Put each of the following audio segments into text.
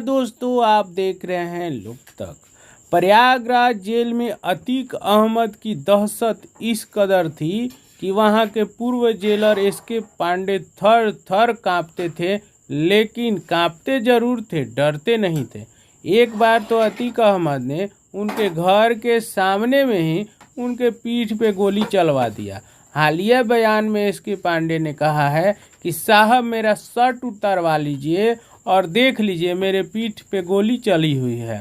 दोस्तों, आप देख रहे हैं लुक तक। प्रयागराज जेल में अतीक अहमद की दहशत इस कदर थी कि वहां के पूर्व जेलर एसके पांडे थर थर कांपते थे, लेकिन कांपते जरूर थे, डरते नहीं थे। एक बार तो अतीक अहमद ने उनके घर के सामने में ही उनके पीठ पे गोली चलवा दिया। हालिया बयान में एसके पांडे ने कहा है कि साहब, मेरा शर्ट उतारवा लीजिए और देख लीजिए मेरे पीठ पे गोली चली हुई है।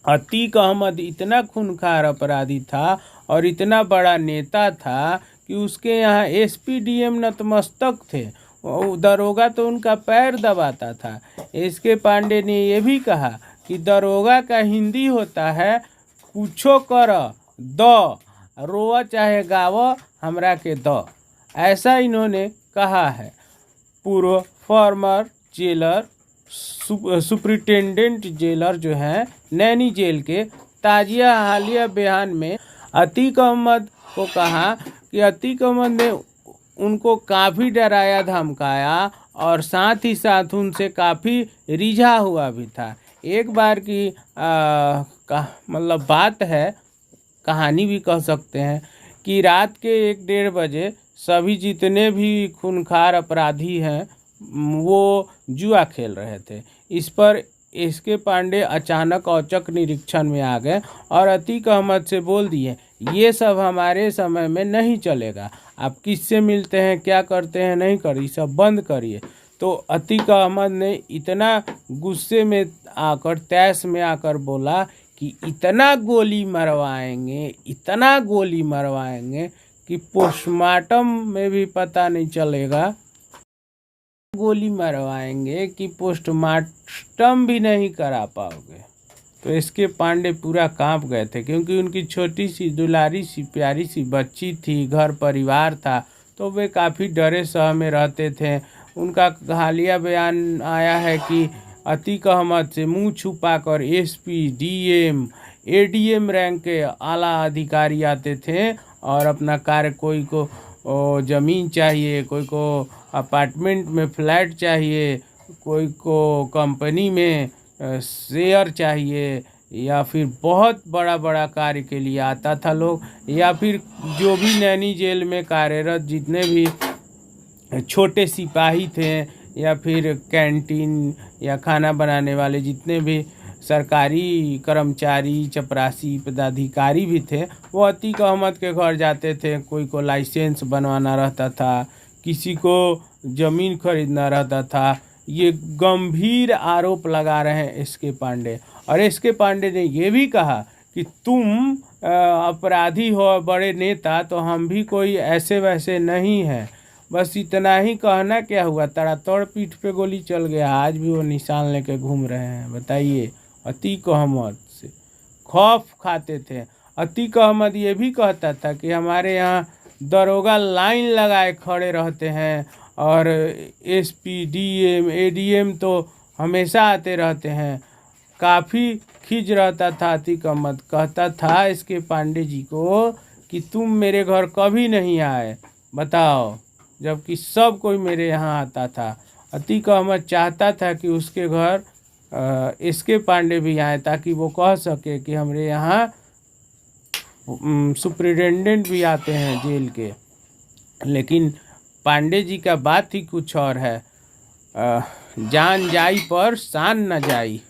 अतीक अहमद इतना खूंखार अपराधी था और इतना बड़ा नेता था कि उसके यहाँ एसपी-डीएम नतमस्तक थे। दरोगा तो उनका पैर दबाता था। एसके पांडे ने यह भी कहा कि दरोगा का हिंदी होता है कुछो कर द, रोवा चाहे गाव हमरा के द। ऐसा इन्होंने कहा है। पूर्व फॉर्मर जेलर सुप्रिटेंडेंट जेलर जो हैं नैनी जेल के, ताजिया हालिया बयान में अतीक अहमद को कहा कि अतीक अहमद ने उनको काफ़ी डराया धमकाया और साथ ही साथ उनसे काफ़ी रिझा हुआ भी था। एक बार की मतलब बात है, कहानी भी कह सकते हैं कि रात के 1-1:30 बजे सभी जितने भी खूंखार अपराधी हैं वो जुआ खेल रहे थे। इस पर एसके पांडे अचानक औचक निरीक्षण में आ गए और अतीक अहमद से बोल दिए, ये सब हमारे समय में नहीं चलेगा। आप किससे मिलते हैं, क्या करते हैं, नहीं करिए, सब बंद करिए। तो अतीक अहमद ने इतना गुस्से में आकर, तैश में आकर बोला कि इतना गोली मरवाएंगे, इतना गोली मरवाएंगे कि पोस्टमार्टम में भी पता नहीं चलेगा। गोली मरवाएंगे कि पोस्टमार्टम भी नहीं करा पाओगे। तो एसके पांडे पूरा कांप गए थे, क्योंकि उनकी छोटी सी दुलारी सी प्यारी सी बच्ची थी, घर परिवार था, तो वे काफ़ी डरे सह में रहते थे। उनका हालिया बयान आया है कि अतीक अहमद से मुंह छुपाकर एसपी, डीएम, एडीएम रैंक के आला अधिकारी आते थे और अपना कार्य, कोई को ज़मीन चाहिए, कोई को अपार्टमेंट में फ्लैट चाहिए, कोई को कंपनी में शेयर चाहिए, या फिर बहुत बड़ा बड़ा कार्य के लिए आता था लोग, या फिर जो भी नैनी जेल में कार्यरत जितने भी छोटे सिपाही थे, या फिर कैंटीन या खाना बनाने वाले जितने भी सरकारी कर्मचारी, चपरासी, पदाधिकारी भी थे, वो अतीक अहमद के घर जाते थे। कोई को लाइसेंस बनवाना रहता था, किसी को ज़मीन खरीदना रहता था। ये गंभीर आरोप लगा रहे हैं एसके पांडे। और एसके पांडे ने ये भी कहा कि तुम अपराधी हो, बड़े नेता, तो हम भी कोई ऐसे वैसे नहीं हैं। बस इतना ही कहना क्या हुआ, तड़ातड़ पीठ पे गोली चल गया। आज भी वो निशान लेके घूम रहे हैं। बताइए, अतीक अहमद से खौफ खाते थे। अतीक अहमद ये भी कहता था कि हमारे यहाँ दरोगा लाइन लगाए खड़े रहते हैं और एसपी, डीएम, एडीएम तो हमेशा आते रहते हैं। काफ़ी खिज रहता था अतीक अहमद। कहता था इसके पांडे जी को कि तुम मेरे घर कभी नहीं आए, बताओ, जबकि सब कोई मेरे यहाँ आता था। अतीक अहमद चाहता था कि उसके घर एसके पांडे भी आए, ताकि वो कह सके कि हमारे यहाँ सुप्रिटेंडेंट भी आते हैं जेल के। लेकिन पांडे जी का बात ही कुछ और है। जान जाई पर शान न जाई।